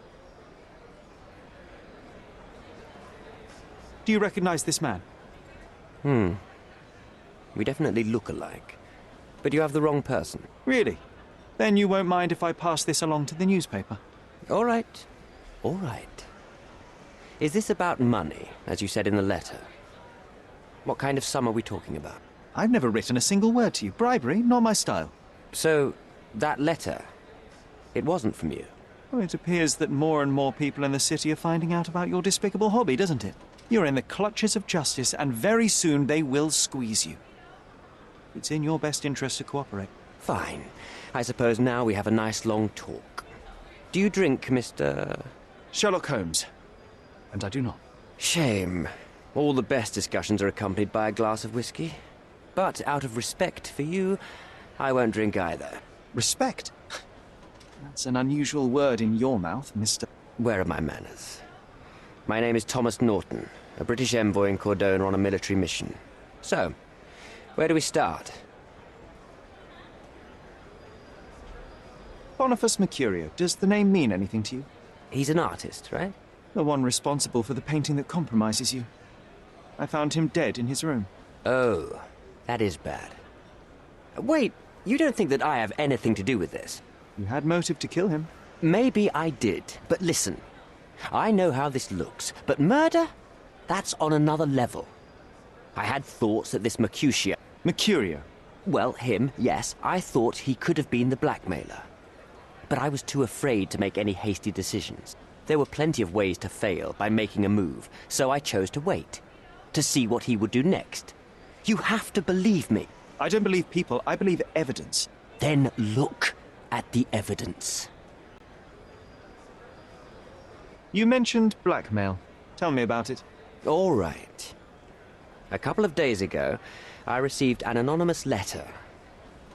Do you recognize this man? We definitely look alike. But you have the wrong person. Really? Then you won't mind if I pass this along to the newspaper? All right. All right. Is this about money, as you said in the letter? What kind of sum are we talking about? I've never written a single word to you. Bribery, not my style. So, that letter, it wasn't from you? Well, it appears that more and more people in the city are finding out about your despicable hobby, doesn't it? You're in the clutches of justice, and very soon they will squeeze you. It's in your best interest to cooperate. Fine. I suppose now we have a nice long talk. Do you drink, Mr. Sherlock Holmes. And I do not. Shame. All the best discussions are accompanied by a glass of whiskey. But out of respect for you, I won't drink either. Respect? That's an unusual word in your mouth, Mr. Where are my manners? My name is Thomas Norton, a British envoy in Cordona on a military mission. So, where do we start? Boniface Mercurio. Does the name mean anything to you? He's an artist, right? The one responsible for the painting that compromises you. I found him dead in his room. Oh, that is bad. Wait, you don't think that I have anything to do with this? You had motive to kill him. Maybe I did, but listen. I know how this looks, but murder? That's on another level. I had thoughts that this Mercutio... Mercurio? Well, him, yes. I thought he could have been the blackmailer. But I was too afraid to make any hasty decisions. There were plenty of ways to fail by making a move, so I chose to wait. To see what he would do next. You have to believe me. I don't believe people, I believe evidence. Then look at the evidence. You mentioned blackmail. Tell me about it. All right. A couple of days ago, I received an anonymous letter.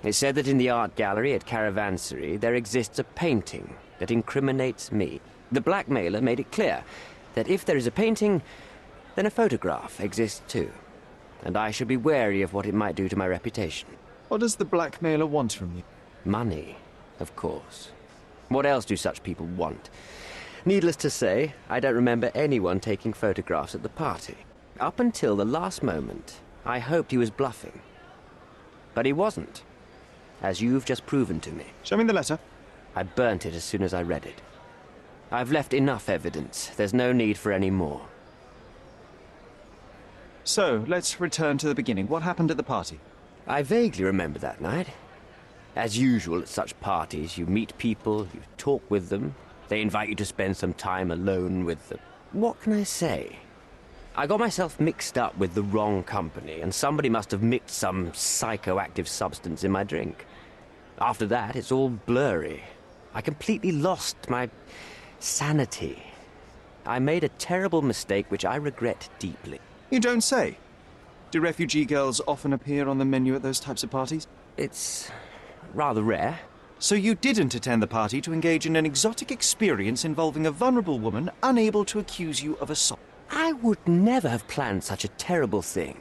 It said that in the art gallery at Caravansary there exists a painting that incriminates me. The blackmailer made it clear that if there is a painting, then a photograph exists too. And I should be wary of what it might do to my reputation. What does the blackmailer want from you? Money, of course. What else do such people want? Needless to say, I don't remember anyone taking photographs at the party. Up until the last moment, I hoped he was bluffing. But he wasn't, as you've just proven to me. Show me the letter. I burnt it as soon as I read it. I've left enough evidence. There's no need for any more. So, let's return to the beginning. What happened at the party? I vaguely remember that night. As usual at such parties, you meet people, you talk with them, they invite you to spend some time alone with them. What can I say? I got myself mixed up with the wrong company, and somebody must have mixed some psychoactive substance in my drink. After that, it's all blurry. I completely lost my sanity. I made a terrible mistake which I regret deeply. You don't say. Do refugee girls often appear on the menu at those types of parties? It's rather rare. So you didn't attend the party to engage in an exotic experience involving a vulnerable woman unable to accuse you of assault? I would never have planned such a terrible thing.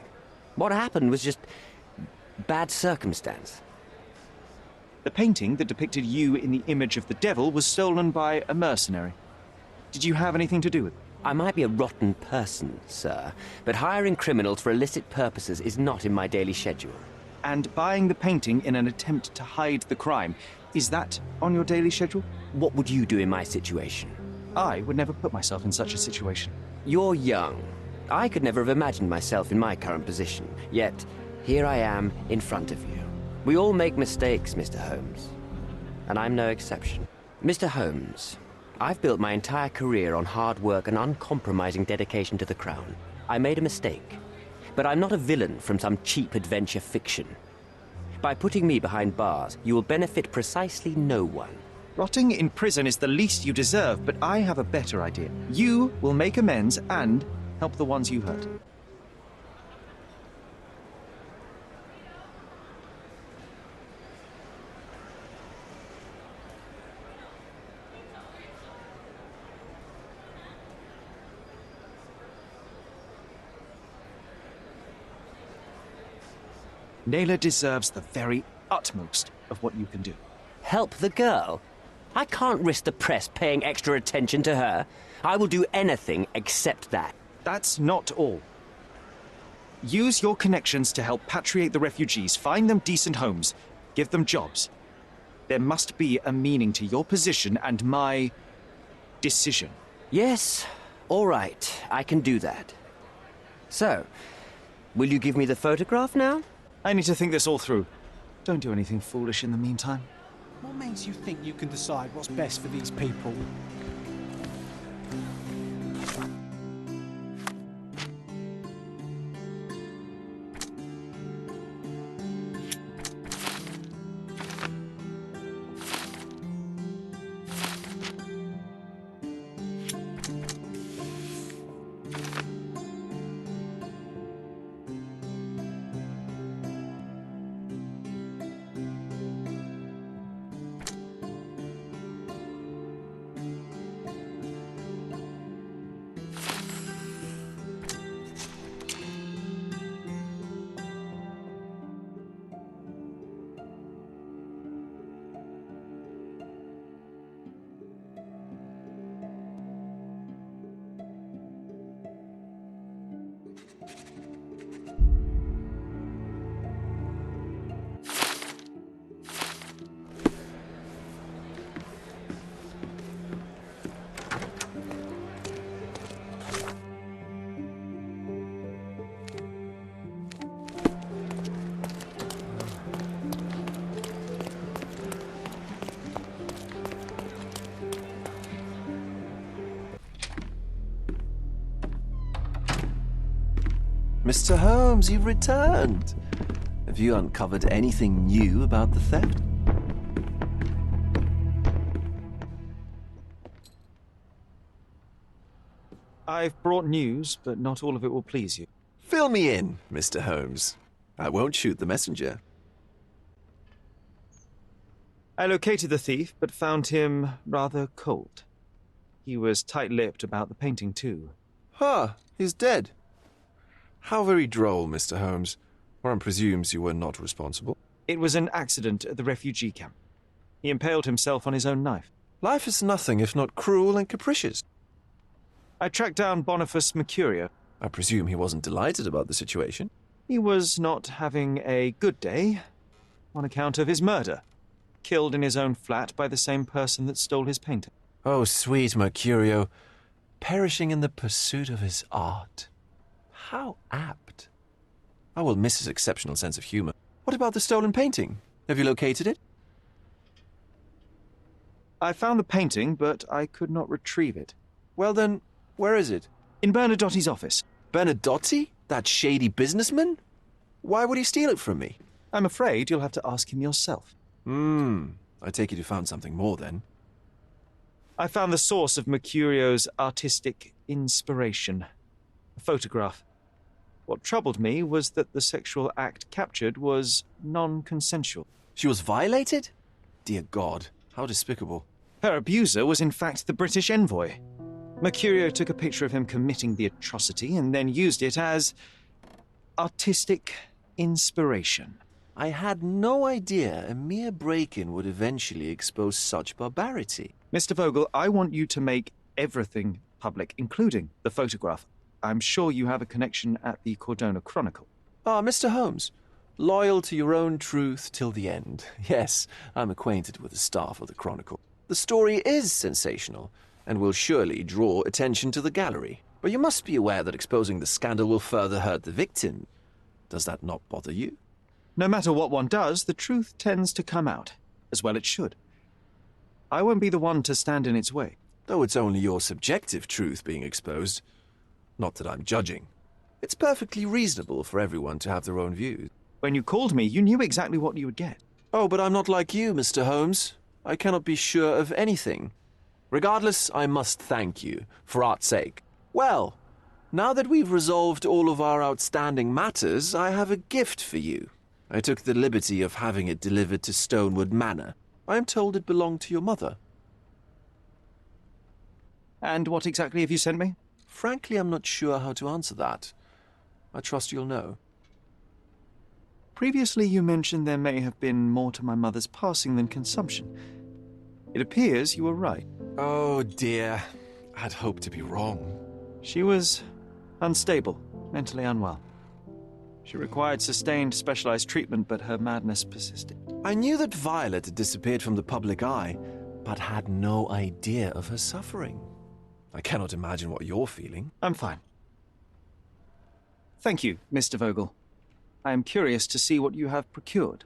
What happened was just bad circumstance. The painting that depicted you in the image of the devil was stolen by a mercenary. Did you have anything to do with it? I might be a rotten person, sir, but hiring criminals for illicit purposes is not in my daily schedule. And buying the painting in an attempt to hide the crime, is that on your daily schedule? What would you do in my situation? I would never put myself in such a situation. You're young. I could never have imagined myself in my current position, yet here I am in front of you. We all make mistakes, Mr. Holmes, and I'm no exception. Mr. Holmes, I've built my entire career on hard work and uncompromising dedication to the Crown. I made a mistake, but I'm not a villain from some cheap adventure fiction. By putting me behind bars, you will benefit precisely no one. Rotting in prison is the least you deserve, but I have a better idea. You will make amends and help the ones you hurt. Naylor deserves the very utmost of what you can do. Help the girl? I can't risk the press paying extra attention to her. I will do anything except that. That's not all. Use your connections to help patriate the refugees, find them decent homes, give them jobs. There must be a meaning to your position and my decision. Yes, all right, I can do that. So, will you give me the photograph now? I need to think this all through. Don't do anything foolish in the meantime. What makes you think you can decide what's best for these people? Mr. Holmes, you've returned. Have you uncovered anything new about the theft? I've brought news, but not all of it will please you. Fill me in, Mr. Holmes. I won't shoot the messenger. I located the thief, but found him rather cold. He was tight-lipped about the painting, too. He's dead. How very droll, Mr. Holmes. One presumes you were not responsible. It was an accident at the refugee camp. He impaled himself on his own knife. Life is nothing if not cruel and capricious. I tracked down Boniface Mercurio. I presume he wasn't delighted about the situation. He was not having a good day, on account of his murder. Killed in his own flat by the same person that stole his painting. Oh, sweet Mercurio. Perishing in the pursuit of his art. How apt. I will miss his exceptional sense of humor. What about the stolen painting? Have you located it? I found the painting, but I could not retrieve it. Well then, where is it? In Bernadotti's office. Bernadotti? That shady businessman? Why would he steal it from me? I'm afraid you'll have to ask him yourself. I take it you found something more then. I found the source of Mercurio's artistic inspiration. A photograph. What troubled me was that the sexual act captured was non-consensual. She was violated? Dear God, how despicable. Her abuser was in fact the British envoy. Mercurio took a picture of him committing the atrocity and then used it as artistic inspiration. I had no idea a mere break-in would eventually expose such barbarity. Mr. Vogel, I want you to make everything public, including the photograph. I'm sure you have a connection at the Cordona Chronicle. Ah, Mr. Holmes. Loyal to your own truth till the end. Yes, I'm acquainted with the staff of the Chronicle. The story is sensational, and will surely draw attention to the gallery. But you must be aware that exposing the scandal will further hurt the victim. Does that not bother you? No matter what one does, the truth tends to come out, as well it should. I won't be the one to stand in its way. Though it's only your subjective truth being exposed. Not that I'm judging. It's perfectly reasonable for everyone to have their own views. When you called me, you knew exactly what you would get. Oh, but I'm not like you, Mr. Holmes. I cannot be sure of anything. Regardless, I must thank you, for art's sake. Well, now that we've resolved all of our outstanding matters, I have a gift for you. I took the liberty of having it delivered to Stonewood Manor. I am told it belonged to your mother. And what exactly have you sent me? Frankly, I'm not sure how to answer that. I trust you'll know. Previously, you mentioned there may have been more to my mother's passing than consumption. It appears you were right. Oh, dear. I'd hoped to be wrong. She was unstable, mentally unwell. She required sustained, specialized treatment, but her madness persisted. I knew that Violet had disappeared from the public eye, but had no idea of her suffering. I cannot imagine what you're feeling. I'm fine. Thank you, Mr. Vogel. I am curious to see what you have procured.